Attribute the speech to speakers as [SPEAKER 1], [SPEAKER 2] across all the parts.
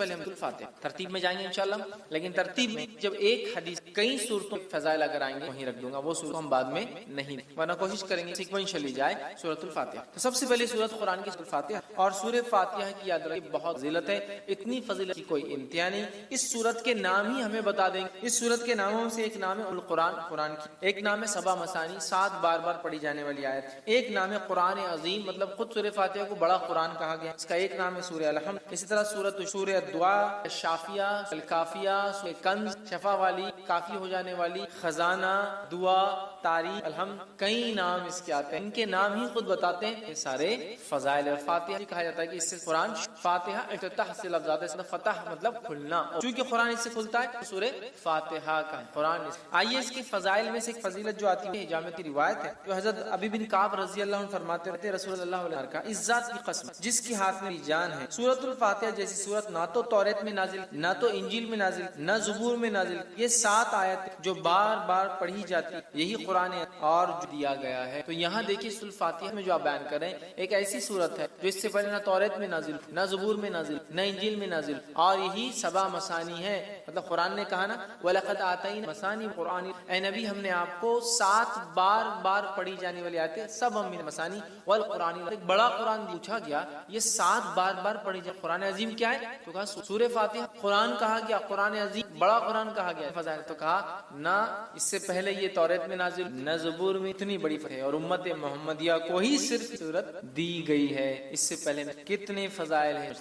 [SPEAKER 1] پہلے ہم الفاتحہ ترتیب میں جائیں گے انشاءاللہ، لیکن ترتیب میں جب ایک حدیث کئی صورتوں فضائل اگر آئیں گے وہیں رکھ دوں گا، وہ صورت ہم بعد میں نہیں، ورنہ کوشش کریں گے سیکوینشلی جائے سورۃ الفاتحہ۔ تو سب سے پہلے سورت قرآن کی الفاتحہ، اور سورہ فاتحہ کی یاد رکھیں بہت فضیلت ہے، اتنی فضیلت کی کوئی انتہا نہیں۔ اس سورت کے نام ہی ہمیں بتا دیں گے، اس سورت کے ناموں سے ایک نام ہے القرآن، قرآن کی، ایک نام ہے سبع مثانی 7 بار بار پڑھی جانے والی آیت، ایک نام ہے قرآن عظیم، مطلب خود سورہ فاتحہ کو بڑا قرآن کہا گیا، اس کا ایک نام ہے سورہ الحمد۔ اسی طرح سورہ دعا، شافیہ، الکافیہ، سورہ کنز، شفا والی، کافی ہو جانے والی، خزانہ، دعا، تاریخ، الحمد، کئی نام اس کے آتے ہیں، ان کے نام ہی خود بتاتے ہیں یہ سارے فضائل۔ اور فاتحہ کہا جاتا ہے کہ اس سے قرآن فاتحہ افتتاح سے لفظ آتا ہے، فتح مطلب کھلنا، چونکہ قرآن اس سے کھلتا ہے سورہ فاتحہ کا قرآن۔ آئیے اس کے فضائل میں سے ایک فضیلت جو آتی ہے جامع کی روایت ہے، جو حضرت ابی بن کعب رضی اللہ عنہ فرماتے رہتے رسول اللہ علیہ وسلم کا، اس ذات کی قسم جس کے ہاتھ میں جان ہے، سورۃ الفاتحہ جیسی سورت نہ تو توریت میں نازل، نہ تو انجیل میں نازل، نہ زبور میں نازل، یہ 7 آیت جو بار بار پڑھی جاتی یہی قرآن اور جو دیا گیا ہے۔ تو یہاں دیکھیے سورۃ الفاتحہ میں جو آپ بیان کریں ایک ایسی سورت ہے جو اس سے پہلے نہ توریت میں نازل، نہ زبور میں نازل، نہ انجیل میں نازل، اور یہی سبع مثانی ہے، مطلب قرآن نے کہا نا وَلَقَدْ آتَيْنَا مَثَانِيَ قرآن، اے نبی ہم نے آپ کو 7 بار بار پڑھی جانے والی آیتیں، سب ہم من مثانی والقرآن، ایک بڑا قرآن پوچھا گیا یہ 7 بار بار پڑھی جائے، قرآن عظیم کیا ہے؟ تو کہا سورہ فاتحہ، قرآن کہا گیا، قرآن عظیم بڑا قرآن کہا گیا، فضائل تو کہا نہ اس سے پہلے یہ توریت میں نازل، نہ زبور میں، اتنی بڑی ہے، اور امت محمدیہ کو ہی صرف صورت دی گئی ہے، اس سے پہلے کتنے فضائل ہیں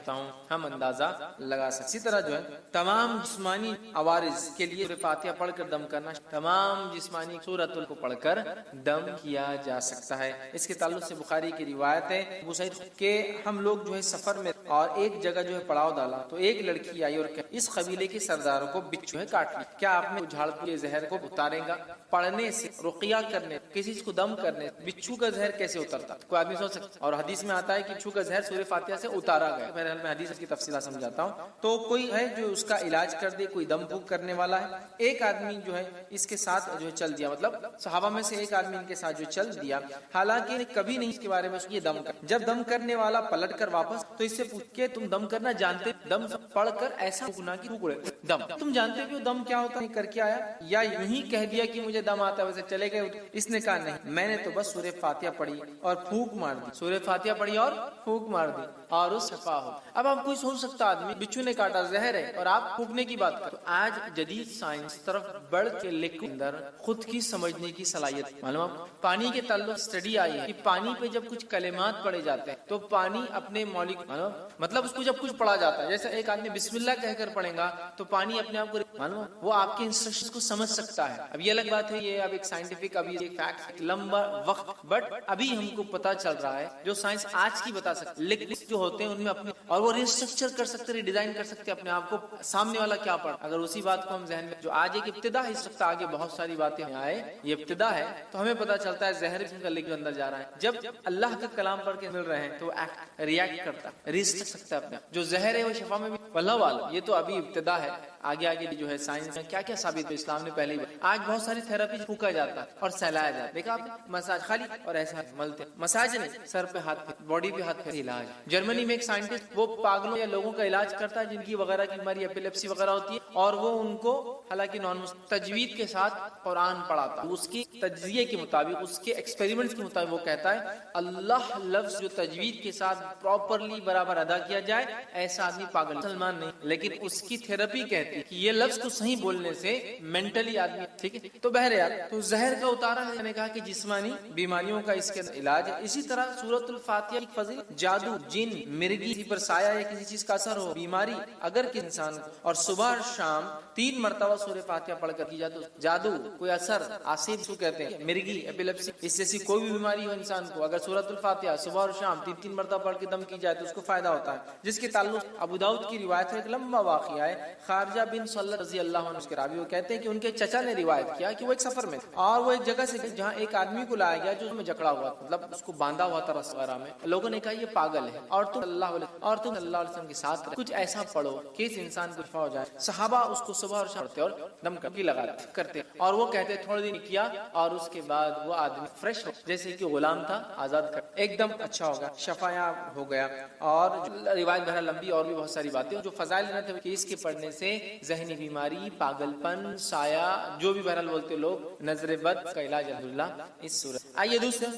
[SPEAKER 1] ہم اندازہ لگا سکتے۔ اسی طرح جو ہے تمام جسمانی عوارض کے لیے سورہ فاتحہ پڑھ کر دم کرنا، تمام جسمانی سورت کو پڑھ کر دم کیا جا سکتا ہے۔ اس کے تعلق سے بخاری کی روایت ہے ابو سعید کہ ہم لوگ جو ہے سفر میں اور ایک جگہ جو ہے پڑاؤ ڈالا تو ایک لڑکی آئی اور اس قبیلے کے سرداروں کو بچھو ہے کاٹ لی، کیا آپ نے جھاڑ کے زہر کو اتارے گا؟ پڑھنے سے، رقیہ کرنے، کسی کو دم کرنے بچھو کا زہر کیسے اترتا؟ کوئی آدمی سوچ سکتا، اور حدیث میں آتا ہے کہ بچھو کا زہر سورہ فاتحہ سے اتارا گیا۔ بہرحال میں حدیث کی تفصیلات سمجھاتا ہوں۔ تو کوئی ہے جو اس کا علاج کر دے، کوئی دم پھونک کرنے والا ہے، ایک آدمی جو ہے اس کے ساتھ جو ہے چل دیا، مطلب صحابہ میں سے ایک آدمی ان کے ساتھ جو چل دیا، حالانکہ کبھی نہیں اس کے بارے میں یہ دم کر، جب دم کرنے والا پلٹ کر واپس تو اس سے پوچھ کے تم دم کرنا جانتے؟ دم پڑھ کر ایسا پھونکنا کہ ٹکڑے دم، تم جانتے کہ دم کیا ہوتا ہے کر کے آیا، یا یوں ہی کہہ دیا کہ مجھے دم آتا ہے ویسے چلے گئے؟ اس نے کہا نہیں، میں نے تو بس سورہ فاتحہ پڑھی اور پھونک مار دی، سورہ فاتحہ پڑھی اور پھونک مار دی اور اس شفا ہو۔ اب آپ کوئی سوچ سکتا آدمی بچھو نے کاٹا، زہر ہے، اور آپ پھونکنے کی بات کرتے۔ آج جدید سائنس طرف بڑھ کے لکھ اندر خود کی سمجھنے کی صلاحیت معلوم، پانی کے تعلق اسٹڈی آئی ہے کہ پانی پہ جب کچھ کلمات پڑھے جاتے ہیں تو پانی اپنے مولک مطلب اس کو جب کچھ پڑھا جاتا ہے، جیسے ایک آدمی بسم اللہ کہہ کر پڑھے گا تو پانی اپنے آپ کو معلوم وہ آپ کے انسٹرکشنز کو سمجھ سکتا ہے۔ اب یہ الگ بات ہے، یہ اب ایک سائنٹیفک ابھی ایک فیکٹ لمبا وقت، بٹ ابھی ہم کو پتا چل رہا ہے جو سائنس آج کی بتا سکتی، لیکن جو ہوتے ہیں ان میں اپنے، اور وہ ریسٹرکچر کر سکتے، ریڈیزائن کر سکتے اپنے آپ کو، سامنے والا کیا پڑھا، اگر اسی بات کو ہم ذہن میں، جو آج ایک ابتدا ہے، اس وقت آگے بہت ساری باتیں آئے، یہ ابتدا ہے، تو ہمیں پتا چلتا ہے زہر کا لکھ اندر جا رہا ہے، جب اللہ کا کلام پڑھ کے مل رہے ہیں تو ریئیکٹ کرتا ہے، ریسٹرکٹ سکتا ہے اپنے، جو زہر ہے وہ شفا میں بھی واللہ عالم، یہ تو ابھی ابتدا ہے، آگے آگے جو ہے سائنس میں کیا کیا ثابت ہے، اسلام نے پہلے ہی، آج بہت ساری تھراپی پھونکا جاتا ہے اور سہلایا جاتا ہے، دیکھا آپ نے مساج خالی اور ایسا ملتے، مساج نہیں، سر پہ ہاتھ پہ، باڈی پہ ہاتھ پہ علاج۔ جرمنی میں ایک سائنٹسٹ وہ پاگلوں یا لوگوں کا علاج کرتا ہے جن کی وغیرہ کی بیماری ایپیلیپسی وغیرہ ہوتی ہے، اور وہ ان کو حالانکہ نان مسلم تجوید کے ساتھ قرآن پڑھاتا، اس کی تجزیے کے مطابق، اس کے ایکسپیریمنٹس کے مطابق وہ کہتا ہے اللہ لفظ جو تجوید کے ساتھ پراپرلی برابر ادا کیا جائے ایسا آدمی پاگل مسلمان نہیں، لیکن اس کی تھراپی کہتی ہے کہ یہ لفظ کو صحیح بولنے سے مینٹلی آدمی ٹھیک ہے۔ تو بہرحال تو زہر کا اتارا ہے، میں نے کہا کہ جسمانی بیماریوں کا اس کے علاج ہے۔ اسی طرح سورۃ الفاتحہ کی فضیلت، جادو، جن، مرگی، کسی پر سایہ یا کسی چیز کا اثر ہو، بیماری اگر کہ انسان اور صبح اور شام 3 مرتبہ سورہ فاتحہ پڑھ کر کی جائے تو جادو، کوئی اثر، آسیب کو کہتے ہیں، مرگی، ایپیلیپسی، اس جیسی کوئی بھی بیماری ہو انسان کو، اگر سورۃ الفاتحہ صبح اور شام 3 مرتبہ پڑھ کے دم کی جائے تو اس کو فائدہ ہوتا ہے، جس کے تعلق ابو داؤد کی روایت ہے، ایک لمبا واقعہ ہے، خارجہ خارجہ بن صلت رضی اللہ عنہ کے راوی وہ کہتے ہیں کہ ان کے چچا نے روایت کیا کہ وہ ایک سفر میں تھے اور وہ ایک جگہ سے جہاں ایک آدمی کو لایا گیا جو اس میں جکڑا ہوا تھا، مطلب اس کو باندھا ہوا تھا رسول وغیرہ میں. لوگوں نے کہا یہ پاگل ہے اور تم صلی اللہ علیہ وسلم کے ساتھ کچھ ایسا پڑھو کہ اس انسان کو شفا ہو جائے. صحابہ اس کو صبح اور شام پڑھتے اور دم کی لگاتے کرتے اور وہ کہتے تھوڑے دن کیا اور اس کے بعد وہ آدمی فریش ہو جیسے کہ غلام تھا آزاد کر ایک دم اچھا ہو گیا، شفا یاب ہو گیا. اور روایت بہرحال لمبی اور بھی بہت ساری باتیں جو فضائل تھے کہ اس کے پڑھنے سے ذہنی بیماری، پاگل پن، سایہ، جو بھی بہرحال بولتے لوگ، نظر بد کا علاج الحمدللہ اس سورہ. آئیے دوسرا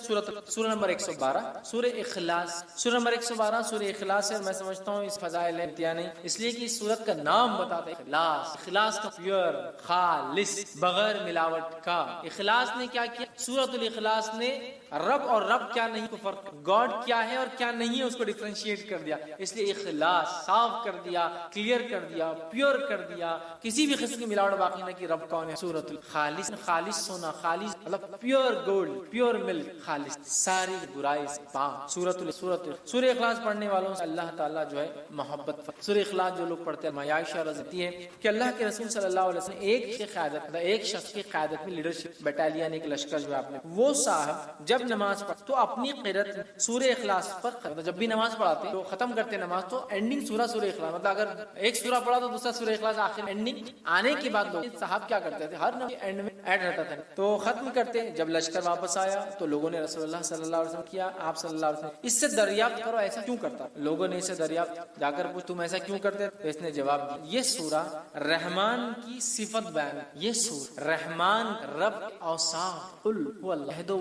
[SPEAKER 1] سورہ نمبر 112 سورہ اخلاص. سورہ نمبر 112 سورہ اخلاص ہے. میں سمجھتا ہوں اس فضائل ہے امتیاز نہیں، اس لیے کہ اس سورت کا نام بتاتا ہے اخلاص. اخلاص کا پیور، خالص، بغیر ملاوٹ کا. اخلاص نے کیا کیا؟ سورۃ الاخلاص نے رب اور رب کیا نہیں کو فرق، گاڈ کیا ہے اور کیا نہیں ہے اس کو ڈیفرینشیٹ کر دیا. اس لیے اخلاص صاف کر دیا، کلیئر کر دیا، پیور کر دیا، کسی بھی قسم کی ملاوٹ باقی نہ کی. رب کون ہے؟ سورۃ الخالص، خالص سونا، خالص مطلب پیور گولڈ، پیور ملک، خالص، ساری برائی سے پاک. سورہ اخلاص پڑھنے والوں سے اللہ تعالیٰ جو ہے محبت. سورہ اخلاص جو لوگ پڑھتے ہیں، عائشہ رضی ہے کہ اللہ کے رسول صلی اللہ علیہ وسلم ایک شخص کی قیادت میں لیڈرشپ بٹالین، ایک لشکر جو آپ نے، وہ صاحب جب نماز پڑھ تو اپنی قرات سورہ اخلاص پر، جب بھی نماز پڑھاتے تو ختم کرتے نماز تو اینڈنگ سورہ اخلاص، مطلب اگر ایک سورہ پڑھا تو دوسرا سورہ اخلاص آخر اینڈنگ آنے کے بعد لوگ صاحب کیا کرتے تھے ہر اینڈ میں ایڈ رہتا تھا تو ختم کرتے. جب لشکر واپس آیا تو لوگوں نے رسول اللہ صلی اللہ علیہ وسلم کیا، آپ صلی اللہ علیہ وسلم اس سے دریافت کرو ایسا کیوں کرتا. لوگوں نے اسے دریافت جا کر پوچھ تم ایسا کیوں کرتے، تو اس نے جواب دیا یہ سورہ رحمان کی صفت بیان، یہ سورہ رحمان رب اوصاف، قل هو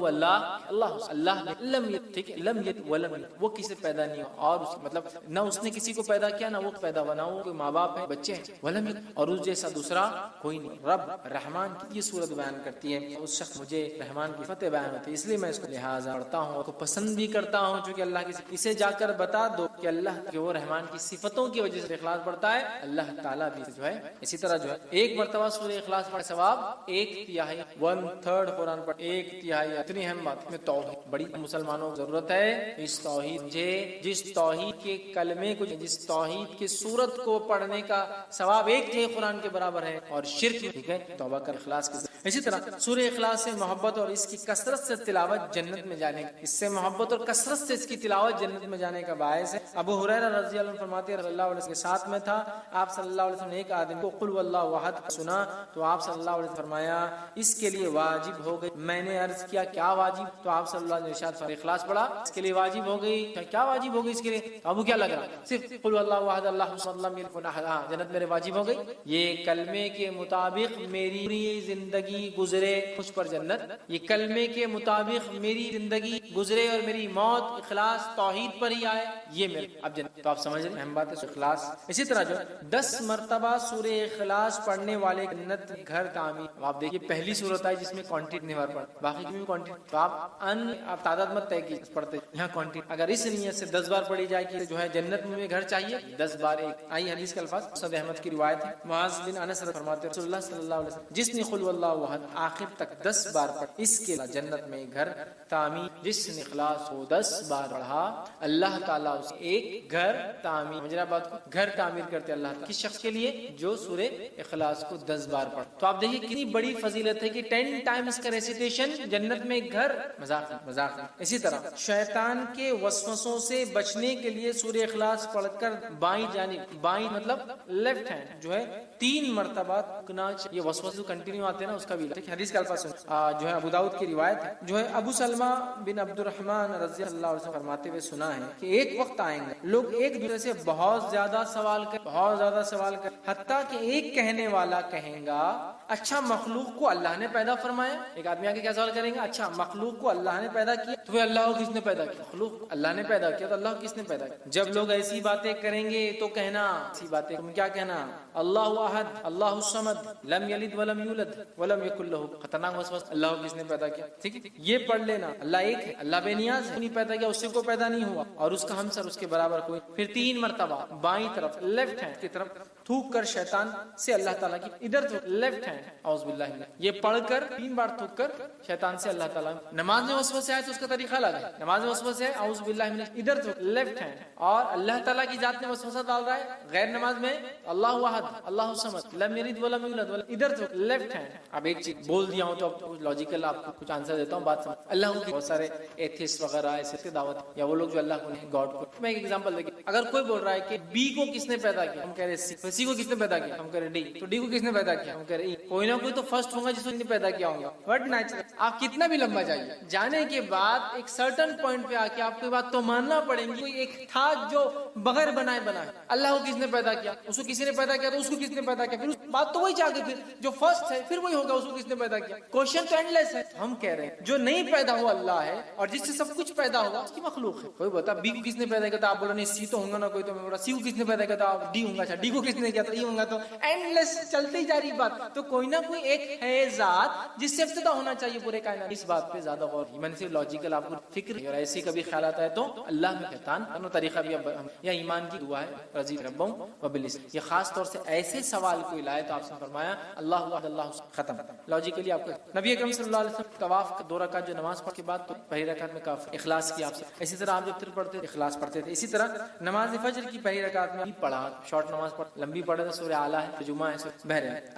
[SPEAKER 1] اللہ اللہ لم یلد ولم یولد، وہ کسی پیدا نہیں ہوا اور مطلب نہ اس نے کسی کو پیدا کیا نہ وہ پیدا ہوا، نہ وہ کوئی ماں باپ ہے بچے ہیں، ولم یلد، اور اس جیسا دوسرا کوئی نہیں. رب رحمان کی یہ صورت بیان کرتی ہے. اس شخص مجھے رحمان کی فتح بیان ہوتی ہے اس لیے میں اس کو لہٰذا پڑھتا ہوں اور کو پسند بھی کرتا ہوں، چونکہ اللہ کی اسے جا کر بتا دو کہ اللہ کہ وہ رحمان کی صفتوں کی وجہ سے اخلاص پڑھتا ہے، اللہ تعالیٰ بھی جو ہے اسی طرح جو ہے ایک مرتبہ سورہ اخلاص پڑھ ثواب 1/3 1/3 قرآن پڑھ 1/3. اتنی اہم بات میں توحید بڑی مسلمانوں کو ضرورت ہے. اس توحید جس توحید کے کلمے کو، جس توحید کی سورت کو پڑھنے کا ثواب 1/3 قرآن کے برابر ہے اور شرک ٹھیک ہے توبہ کر اخلاص کے. اسی طرح سورہ اخلاص سے محبت اور اس کی کثرت سے تلاوت جنت میں جانے، اس سے محبت اور کثرت سے اس کی تلاوت جنت میں جانے کا باعث ہے. ابو ہریرہ رضی اللہ عنہ فرماتے ہیں رضی اللہ علیہ وسلم کے ساتھ میں تھا، آپ صلی اللہ علیہ وسلم نے ایک آدمی کو قل واللہ احد سنا تو آپ صلی اللہ علیہ وسلم فرمایا اس کے لیے واجب ہو گئی. میں نے عرض کیا کیا واجب؟ تو آپ صلی اللہ علیہ وسلم نے ارشاد اخلاص پڑھا اس کے لیے واجب ہو گئی. کیا واجب ہو گئی اس کے لیے؟ ابو کیا لگ رہا صرف قل واللہ احد اللہ الصمد جنت میرے واجب ہو گئی. یہ کلمے کے مطابق میری پوری زندگی گزرے مجھ پر جنت، یہ کلمے کے مطابق میری زندگی گزرے اور میری موت اخلاص توحید پر ہی آئے، یہ میرے اب جنت. تو آپ سمجھ رہے ہیں اہم بات ہے اخلاص. اسی طرح جو 10 مرتبہ سورہ اخلاص پڑھنے والے جنت گھر تعمیر. آپ دیکھیے پہلی سورت ہے جس میں کوانٹیٹی نہیں پڑھ باقی کی بھی کوانٹیٹی، تو آپ تعداد مت طے کی پڑھتے یہاں کوانٹیٹی. اگر اس نیت سے 10 بار پڑھی جائے کہ جو ہے جنت میں گھر چاہیے 10 بار ایک. آئی حدیث کے الفاظ مسند احمد کی روایت ہے. معاذ بن انس فرماتے ہیں رسول اللہ صلی اللہ علیہ وسلم جس نے قل واللہ احد آخر تک 10 بار پڑھ اس کے جنت میں گھر تعمیر. جس نے اخلاص کو 10 بار پڑھا اللہ تعالیٰ اسے ایک گھر تعمیر، مجھے بات کو گھر تعمیر کرتے اللہ تعالیٰ کس شخص کے لیے جو سورہ اخلاص کو 10 بار پڑھ. تو آپ دیکھیے کتنی بڑی فضیلت ہے کہ 10 ٹائمز کا ریسیٹیشن جنت میں گھر. مذاق. اسی طرح شیطان کے وسوسوں سے بچنے کے لیے سورہ اخلاص پڑھ کر بائیں جانب، بائیں مطلب لیفٹ ہینڈ جو ہے 3 مرتبہ یہ وسوسے کنٹینیو آتے ہیں نا اس کا بھی حدیث کا الفاظ جو ہے ابو داؤد کی روایت ہے. جو ہے ابو سلمہ بن عبد الرحمن رضی اللہ عنہ سے فرماتے ہوئے سنا ہے کہ ایک وقت آئیں گے لوگ ایک دوسرے سے بہت زیادہ سوال کر حتیٰ کہ ایک کہنے والا کہیں گا اچھا مخلوق کو اللہ نے پیدا فرمایا. ایک آدمی آگے کیا سوال کریں گے؟ اچھا مخلوق کو اللہ نے پیدا کیا تو پھر اللہ کو کس نے پیدا کیا؟ مخلوق اللہ نے پیدا کیا تو اللہ کو کس نے پیدا کیا؟ جب لوگ ایسی باتیں کریں گے تو کہنا ایسی باتیں تم کیا کہنا اللہ احد اللہ الصمد لم یلد ولم یولد ولم یکن لہ. خطرناک وسوسہ اللہ کو کس نے پیدا کیا؟ ٹھیک ہے یہ پڑھ لینا. اللہ ایک ہے، اللہ بے نیاز ہے، نہیں پیدا کیا اس سے کوئی پیدا نہیں ہوا اور اس کا ہمسر اس کے برابر کوئی. پھر 3 مرتبہ بائیں طرف لیفٹ ہینڈ کی طرف تھوک کر شیطان سے اللہ تعالیٰ کی ادھر تھوک لیفٹ ہینڈ اعوذ باللہ من، یہ پڑھ کر 3 بار تھوک کر شیطان سے اللہ تعالیٰ. نماز میں وسوسے آئے تو اس کا طریقہ الگ ہے. نماز میں وسوسے ہے اعوذ باللہ من ادھر تھوک لیفٹ ہینڈ، اور اللہ تعالیٰ کی ذات میں وسوسہ ڈال رہا ہے غیر نماز میں اللہ احد اللہ الصمد لم یلد ولم یولد ادھر تھوک لیفٹ ہینڈ. اب ایک چیز بول دیا ہوں تو اب لاجیکل آپ کو کچھ آنسر دیتا ہوں، بات سمجھ. اللہ کو بہت سارے ایتھیسٹ وغیرہ ایسے دعوت یا وہ لوگ جو اللہ کو نہیں گاڈ کو. میں ایک ایگزامپل دیکھیں، اگر کوئی بول رہا ہے کہ بی کو کس نے پیدا کیا، ہم کہہ رہے سی کو کس نے پیدا کیا، ہم کہہ رہے ڈی. تو ڈی کو کس نے پیدا کیا، ہم کہہ رہے ای. کوئی نہ کوئی تو فرسٹ ہوگا جس نے پیدا کیا ہوگا. بٹ نیچرل آپ کتنا بھی لمبا جائیے، جانے کے بعد ایک سرٹن پوائنٹ پہ آ کے آپ کو بات تو ماننا پڑے گی. کوئی ایک تھا جو بغیر بنائے بنا ہے. اللہ کو کس نے پیدا کیا، اس کو کسی نے پیدا کیا، تو اس کو کس نے پیدا کیا، پھر بات تو وہی چاہ کے پھر جو فرسٹ ہے پھر وہی ہوگا، اس کو کس نے پیدا کیا. کوشچن تو اینڈ لیس ہے. ہم کہہ رہے ہیں جو نہیں پیدا ہوا اللہ ہے، اور جس سے سب کچھ پیدا ہوا اس کی مخلوق ہے. کوئی بتا بی کو کس نے پیدا کیا، تو آپ بولو نہیں سی تو ہوگا نا کوئی. تو میں بولا سی کو کس نے پیدا کیا، تو آپ ڈی ہوں گا. اچھا ڈی کو کس نے کیا، تو ای ہوں گا. تو اینڈ لیس چلتے ہی جا رہی بات. تو کوئی نہ کوئی ایک ہے ذات جس سے ابتدا ہونا چاہیے پورے کائنات. اس بات پہ زیادہ غور من سے لاجیکل آپ کو فکر ہے، اور ایسی کبھی خیالات آئے تو اللہ میں شیطان دونوں طریقہ بھی اب یا ایمان کی دعا ہے رضی ربهم وبالس. یہ خاص طور سے ایسے سوال کوئی لائے تو آپ سے فرمایا اللہ احد اللہ ختم. لاجیکلی آپ کو نبی اکرم صلی اللہ علیہ وسلم طواف 2 رکعت جو نماز پڑھ کے بعد تو پہلی رکعت میں کافی اخلاص کی آپ سے. اسی طرح آپ جب وتر پڑھتے اخلاص پڑھتے تھے. اسی طرح نماز فجر کی پہلی رکعت میں پڑھا شارٹ نماز پڑھ، لمبی پڑھے تو سورہ اعلیٰ ہے، جمعہ ہے، بہرحال